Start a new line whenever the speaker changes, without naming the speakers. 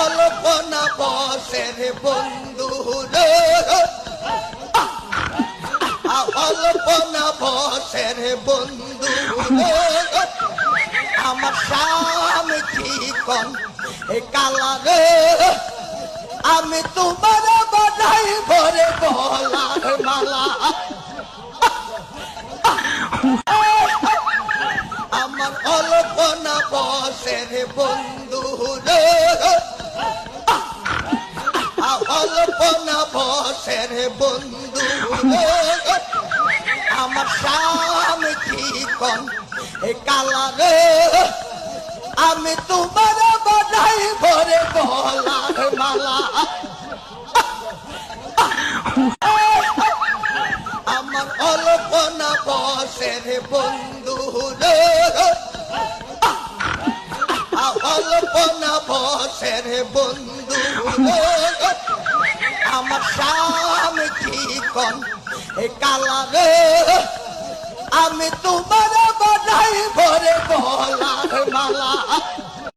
অল্পনা বসের বন্ধু রে, অল্পনা বসের বন্ধু রে, আমার স্বামী চিকন এ কালা রে, আমি তোমার বানাই ভরে গলার মালা। আমার অল্পনা বসের বন্ধু রে, অল্পনা বসের বন্ধু রে, আমার স্বামী চিকন এ কালা রে, আমি তোমার বানাই ভরে গলার মালা। আমার অল্পনা বসের বন্ধু রে, অল্পনা বসের বন্ধু রে, আমার স্বামী চিকন এ কালা রে, আমি তোমার